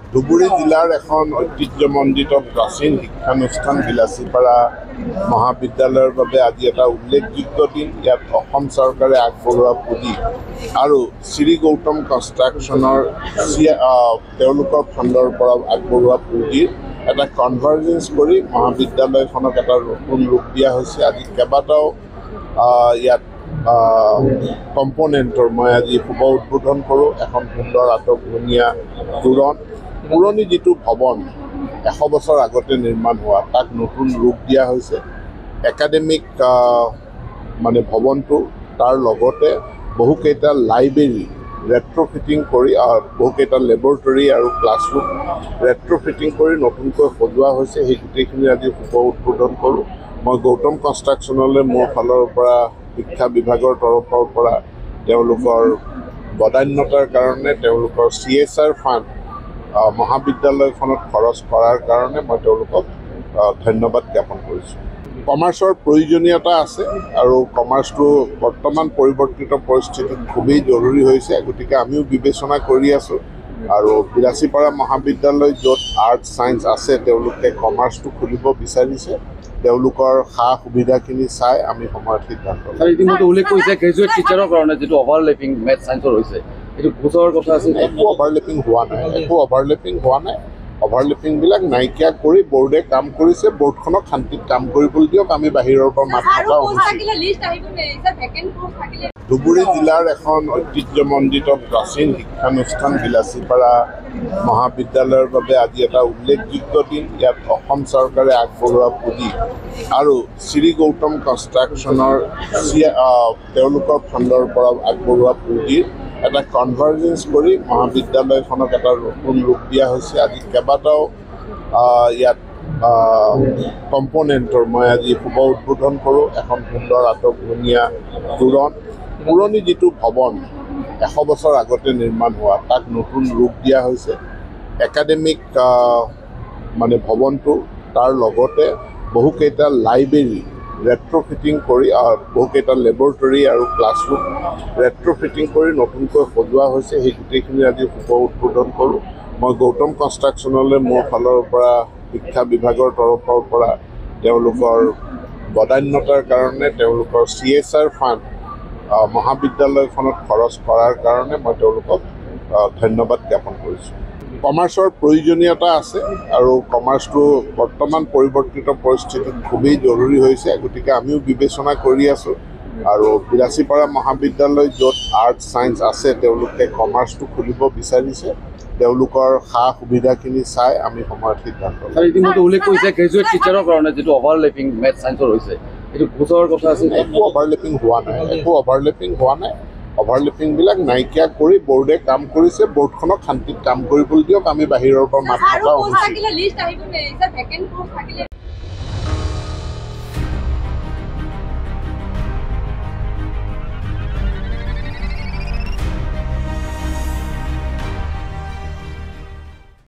ধুবুৰী জিলাৰ এখন ঐতিহ্যমণ্ডিত প্ৰাচীন শিক্ষানুষ্ঠান বিলাসীপাৰা মহাবিদ্যালয়ৰ বাবে আজি এটা উল্লেখযোগ্য দিন। ইয়াত অসম চৰকাৰে আগবঢ়োৱা পুঁজি আৰু শ্ৰী গৌতম কনষ্ট্ৰাকশ্যনৰ তেওঁলোকৰ ফাণ্ডৰ পৰা আগবঢ়োৱা পুঁজিৰ এটা কনভাৰ্জেঞ্চ কৰি মহাবিদ্যালয়খনক এটা নতুন ৰূপ দিয়া হৈছে। আজি কেইবাটাও ইয়াত কম্পনেণ্টৰ মই আজি শুভ উদ্বোধন কৰোঁ। এখন সুন্দৰ আটকধুনীয়া তোৰণ, পুৰণি যিটো ভৱন 100 বছৰ আগতে নিৰ্মাণ হোৱা, তাক নতুন ৰূপ দিয়া হৈছে। একাডেমিক ভৱনটো, তাৰ লগতে বহুকেইটা লাইব্ৰেৰী ৰেট্ৰফিটিং কৰি, বহুকেইটা লেবৰেটৰী আৰু ক্লাছৰুম ৰেট্ৰফিটিং কৰি নতুনকৈ সজোৱা হৈছে। সেই গোটেইখিনি আজি শুভ উদ্বোধন কৰোঁ। মই গৌতম কনষ্ট্ৰাকশ্যনলৈ মোৰ ফালৰ পৰা, শিক্ষা বিভাগৰ তৰফৰ পৰা তেওঁলোকৰ বদান্যতাৰ কাৰণে, তেওঁলোকৰ CSR ফাণ্ড মহাবিদ্যালয়খনত খৰচ কৰাৰ কাৰণে মই তেওঁলোকক ধন্যবাদ জ্ঞাপন কৰিছোঁ। কমাৰ্চৰ প্ৰয়োজনীয়তা আছে আৰু কমাৰ্চটো বৰ্তমান পৰিৱৰ্তিত পৰিস্থিতিত খুবেই জৰুৰী হৈছে। গতিকে আমিও বিবেচনা কৰি আছোঁ আৰু বিলাসীপাৰা মহাবিদ্যালয় য'ত আৰ্ট ছায়েন্স আছে, তেওঁলোকে কমাৰ্চটো খুলিব বিচাৰিছে। তেওঁলোকৰ সা সুবিধাখিনি চাই আমি সময়ত সিদ্ধান্ত ল'ম। ইতিমধ্যে উল্লেখ কৰিছে গ্ৰেজুৱেট টিচাৰৰ কাৰণে যিটো অভাৰলেপিং মেথ ছায়েন্সৰ হৈছে, এইটো বুজৰ কথা আছে। একো অভাৰলেপিং হোৱা নাই, অভাৰলেপিংবিলাক নাইকিয়া কৰি বৰ্ডে কাম কৰিছে। বৰ্ডখনক শান্তিত কাম কৰিবলৈ দিয়ক। আমি বাহিৰৰ পৰা মাত মতা অনুচিত। ধুবুৰী জিলাৰ এখন ঐতিহ্যমণ্ডিত প্ৰাচীন শিক্ষানুষ্ঠান বিলাসীপাৰা মহাবিদ্যালয়ৰ বাবে আজি এটা উল্লেখযোগ্য দিন। ইয়াত অসম চৰকাৰে আগবঢ়োৱা পুঁজি আৰু শ্ৰী গৌতম কনষ্ট্ৰাকশ্যনৰ তেওঁলোকৰ ফাণ্ডৰ পৰা আগবঢ়োৱা পুঁজিৰ এটা কনভাৰ্জেঞ্চ কৰি মহাবিদ্যালয়খনক এটা নতুন ৰূপ দিয়া হৈছে। আজি কেইবাটাও ইয়াত কম্পনেণ্টৰ মই আজি শুভ উদ্বোধন কৰোঁ। এখন সুন্দৰ আটকধুনীয়া তোৰণ, পুৰণি যিটো ভৱন 100 বছৰ আগতে নিৰ্মাণ হোৱা, তাক নতুন ৰূপ দিয়া হৈছে। একাডেমিক ভৱনটো, তাৰ লগতে বহুকেইটা লাইব্ৰেৰী ৰেট্ৰফিটিং কৰি, বহুকেইটা লেবৰেটৰী আৰু ক্লাছৰুম ৰেট্ৰফিটিং কৰি নতুনকৈ সজোৱা হৈছে। সেই গোটেইখিনি আজি শুভ উদ্বোধন কৰোঁ। মই গৌতম কনষ্ট্ৰাকশ্যনলৈ মোৰ ফালৰ পৰা, শিক্ষা বিভাগৰ তৰফৰ পৰা তেওঁলোকৰ বদান্যতাৰ কাৰণে, তেওঁলোকৰ CSR ফাণ্ড মহাবিদ্যালয়খনত খৰচ কৰাৰ কাৰণে মই তেওঁলোকক ধন্যবাদ জ্ঞাপন কৰিছোঁ। কমাৰ্চৰ প্ৰয়োজনীয়তা আছে আৰু কমাৰ্চটো বৰ্তমান পৰিৱৰ্তিত পৰিস্থিতিত খুবেই জৰুৰী হৈছে। গতিকে আমিও বিবেচনা কৰি আছোঁ আৰু বিলাসীপাৰা মহাবিদ্যালয় য'ত আৰ্ট ছায়েন্স আছে, তেওঁলোকে কমাৰ্চটো খুলিব বিচাৰিছে। তেওঁলোকৰ সা সুবিধাখিনি চাই আমি সময়ত সিদ্ধান্ত ল'ম। ইতিমধ্যে উল্লেখ কৰিছে গ্ৰেজুৱেট টিচাৰৰ কাৰণে যিটো অভাৰলেপিং মেথ ছায়েন্সৰ হৈছে, এইটো বুজৰ কথা আছে। একো অভাৰলেপিং হোৱা নাই, অভাৰলেপিংবিলাক নাইকিয়া কৰি বৰ্ডে কাম কৰিছে। বৰ্ডখনক শান্তিত কাম কৰিবলৈ দিয়ক। আমি বাহিৰৰ পৰা মাত মতা অনুচিত।